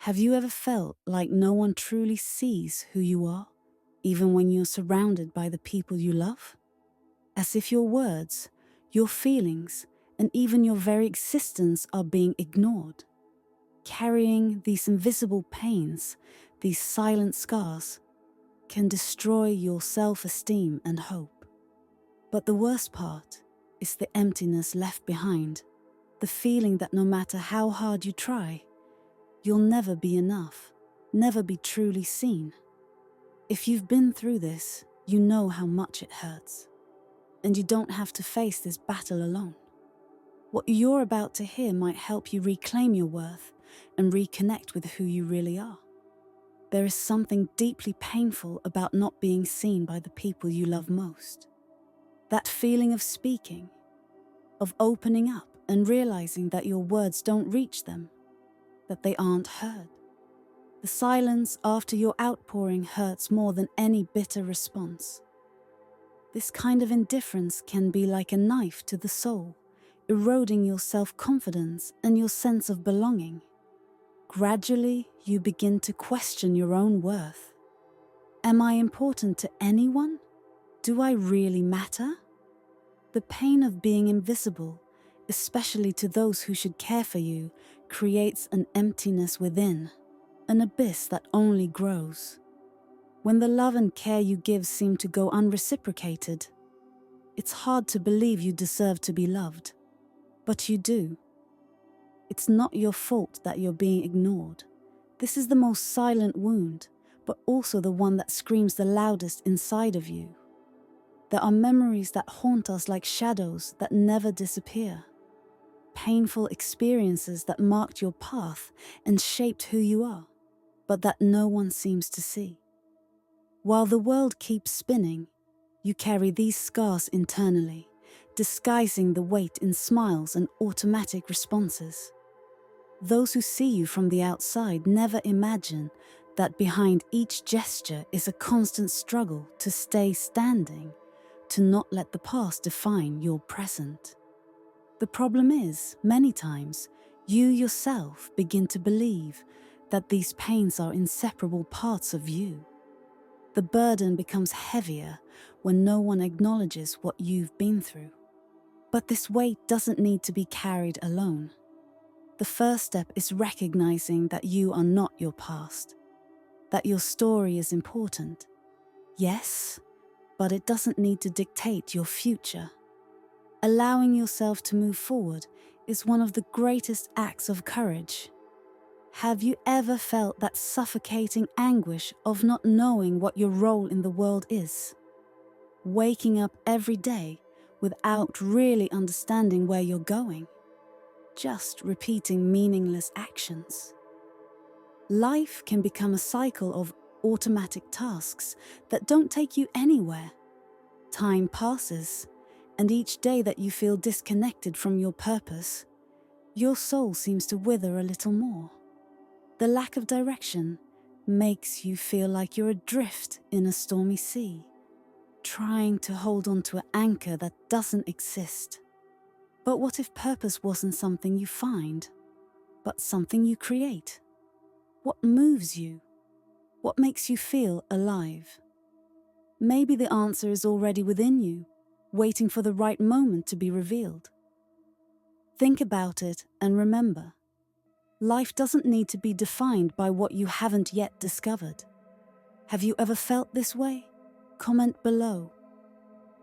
Have you ever felt like no one truly sees who you are, even when you're surrounded by the people you love? As if your words, your feelings, and even your very existence are being ignored. Carrying these invisible pains, these silent scars, can destroy your self-esteem and hope. But the worst part is the emptiness left behind, the feeling that no matter how hard you try, you'll never be enough, never be truly seen. If you've been through this, you know how much it hurts. And you don't have to face this battle alone. What you're about to hear might help you reclaim your worth and reconnect with who you really are. There is something deeply painful about not being seen by the people you love most. That feeling of speaking, of opening up and realizing that your words don't reach them, that they aren't heard. The silence after your outpouring hurts more than any bitter response. This kind of indifference can be like a knife to the soul, eroding your self-confidence and your sense of belonging. Gradually, you begin to question your own worth. Am I important to anyone? Do I really matter? The pain of being invisible, especially to those who should care for you, creates an emptiness within, an abyss that only grows. When the love and care you give seem to go unreciprocated, it's hard to believe you deserve to be loved. But you do. It's not your fault that you're being ignored. This is the most silent wound, but also the one that screams the loudest inside of you. There are memories that haunt us like shadows that never disappear. Painful experiences that marked your path and shaped who you are, but that no one seems to see. While the world keeps spinning, you carry these scars internally, disguising the weight in smiles and automatic responses. Those who see you from the outside never imagine that behind each gesture is a constant struggle to stay standing, to not let the past define your present. The problem is, many times, you yourself begin to believe that these pains are inseparable parts of you. The burden becomes heavier when no one acknowledges what you've been through. But this weight doesn't need to be carried alone. The first step is recognizing that you are not your past, that your story is important. Yes, but it doesn't need to dictate your future. Allowing yourself to move forward is one of the greatest acts of courage. Have you ever felt that suffocating anguish of not knowing what your role in the world is? Waking up every day without really understanding where you're going, just repeating meaningless actions. Life can become a cycle of automatic tasks that don't take you anywhere. Time passes, and each day that you feel disconnected from your purpose, your soul seems to wither a little more. The lack of direction makes you feel like you're adrift in a stormy sea, trying to hold on to an anchor that doesn't exist. But what if purpose wasn't something you find, but something you create? What moves you? What makes you feel alive? Maybe the answer is already within you, waiting for the right moment to be revealed. Think about it and remember, life doesn't need to be defined by what you haven't yet discovered. Have you ever felt this way? Comment below.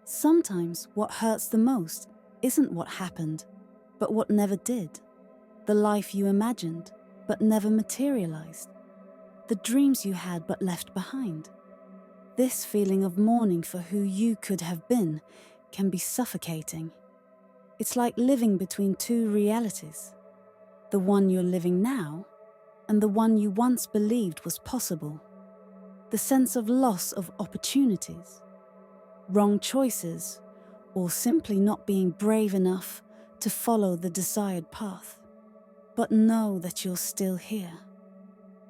Sometimes what hurts the most isn't what happened, but what never did. The life you imagined, but never materialized. The dreams you had but left behind. This feeling of mourning for who you could have been can be suffocating. It's like living between two realities. The one you're living now, and the one you once believed was possible. The sense of loss of opportunities, wrong choices, or simply not being brave enough to follow the desired path. But know that you're still here.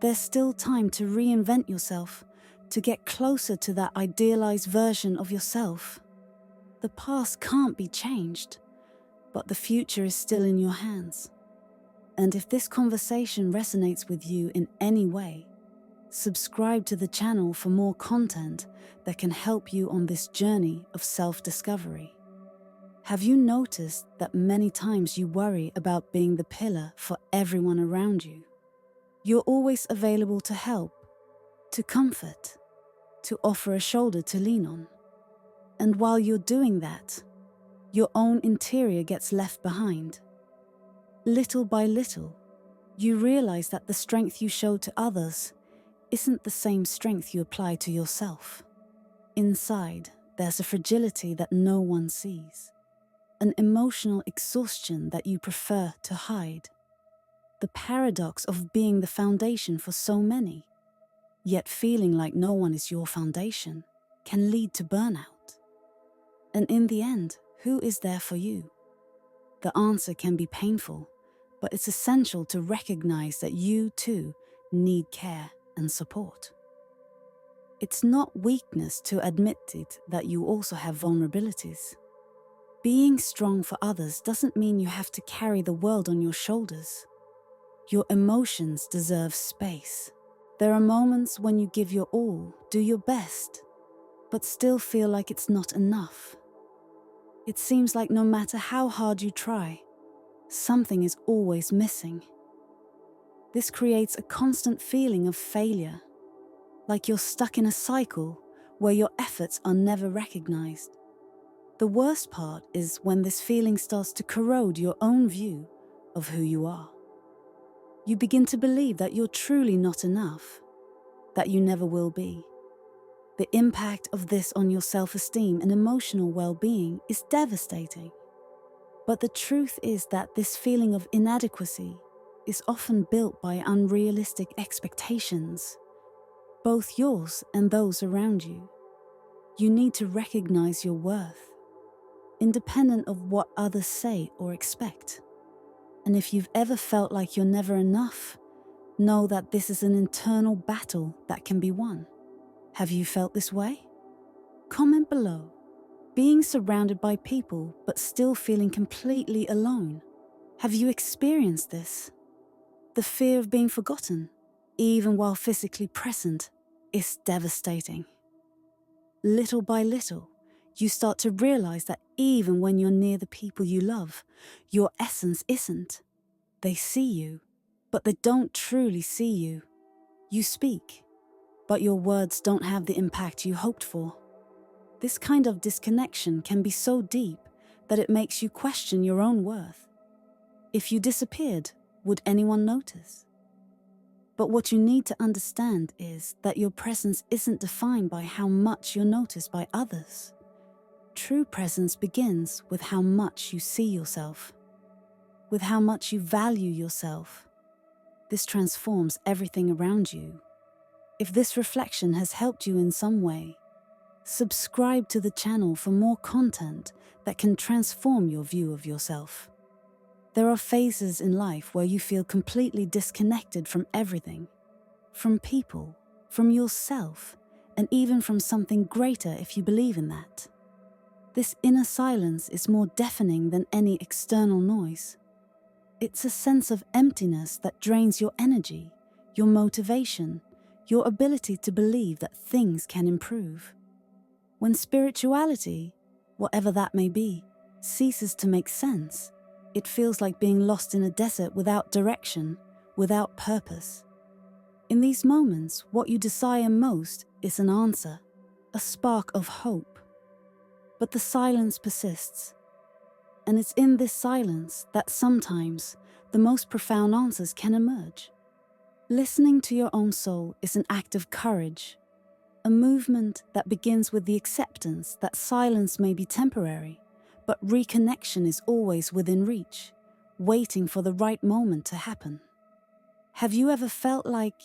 There's still time to reinvent yourself, to get closer to that idealized version of yourself. The past can't be changed, but the future is still in your hands. And if this conversation resonates with you in any way, subscribe to the channel for more content that can help you on this journey of self-discovery. Have you noticed that many times you worry about being the pillar for everyone around you? You're always available to help, to comfort, to offer a shoulder to lean on. And while you're doing that, your own interior gets left behind. Little by little, you realize that the strength you show to others isn't the same strength you apply to yourself. Inside, there's a fragility that no one sees, an emotional exhaustion that you prefer to hide. The paradox of being the foundation for so many, yet feeling like no one is your foundation, can lead to burnout. And in the end, who is there for you? The answer can be painful, but it's essential to recognize that you too need care and support. It's not weakness to admit it that you also have vulnerabilities. Being strong for others doesn't mean you have to carry the world on your shoulders. Your emotions deserve space. There are moments when you give your all, do your best, but still feel like it's not enough. It seems like no matter how hard you try, something is always missing. This creates a constant feeling of failure, like you're stuck in a cycle where your efforts are never recognized. The worst part is when this feeling starts to corrode your own view of who you are. You begin to believe that you're truly not enough, that you never will be. The impact of this on your self-esteem and emotional well-being is devastating. But the truth is that this feeling of inadequacy is often built by unrealistic expectations, both yours and those around you. You need to recognize your worth, independent of what others say or expect. And if you've ever felt like you're never enough, know that this is an internal battle that can be won. Have you felt this way? Comment below. Being surrounded by people but still feeling completely alone. Have you experienced this? The fear of being forgotten, even while physically present, is devastating. Little by little, you start to realize that even when you're near the people you love, your essence isn't. They see you, but they don't truly see you. You speak, but your words don't have the impact you hoped for. This kind of disconnection can be so deep that it makes you question your own worth. If you disappeared, would anyone notice? But what you need to understand is that your presence isn't defined by how much you're noticed by others. True presence begins with how much you see yourself, with how much you value yourself. This transforms everything around you. If this reflection has helped you in some way, subscribe to the channel for more content that can transform your view of yourself. There are phases in life where you feel completely disconnected from everything, from people, from yourself, and even from something greater if you believe in that. This inner silence is more deafening than any external noise. It's a sense of emptiness that drains your energy, your motivation, your ability to believe that things can improve. When spirituality, whatever that may be, ceases to make sense, it feels like being lost in a desert without direction, without purpose. In these moments, what you desire most is an answer, a spark of hope. But the silence persists. And it's in this silence that sometimes the most profound answers can emerge. Listening to your own soul is an act of courage, a movement that begins with the acceptance that silence may be temporary, but reconnection is always within reach, waiting for the right moment to happen. Have you ever felt like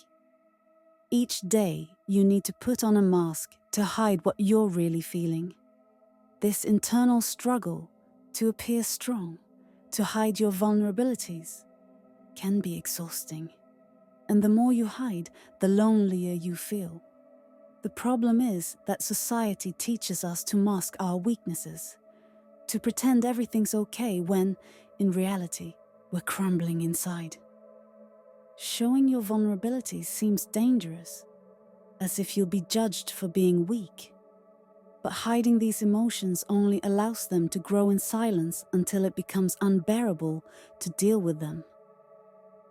each day you need to put on a mask to hide what you're really feeling? This internal struggle to appear strong, to hide your vulnerabilities, can be exhausting. And the more you hide, the lonelier you feel. The problem is that society teaches us to mask our weaknesses, to pretend everything's okay when, in reality, we're crumbling inside. Showing your vulnerabilities seems dangerous, as if you'll be judged for being weak. But hiding these emotions only allows them to grow in silence until it becomes unbearable to deal with them.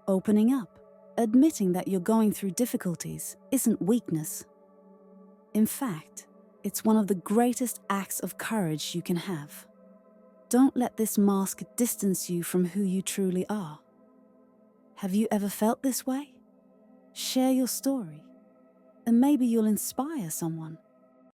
Opening up, admitting that you're going through difficulties, isn't weakness. In fact, it's one of the greatest acts of courage you can have. Don't let this mask distance you from who you truly are. Have you ever felt this way? Share your story, and maybe you'll inspire someone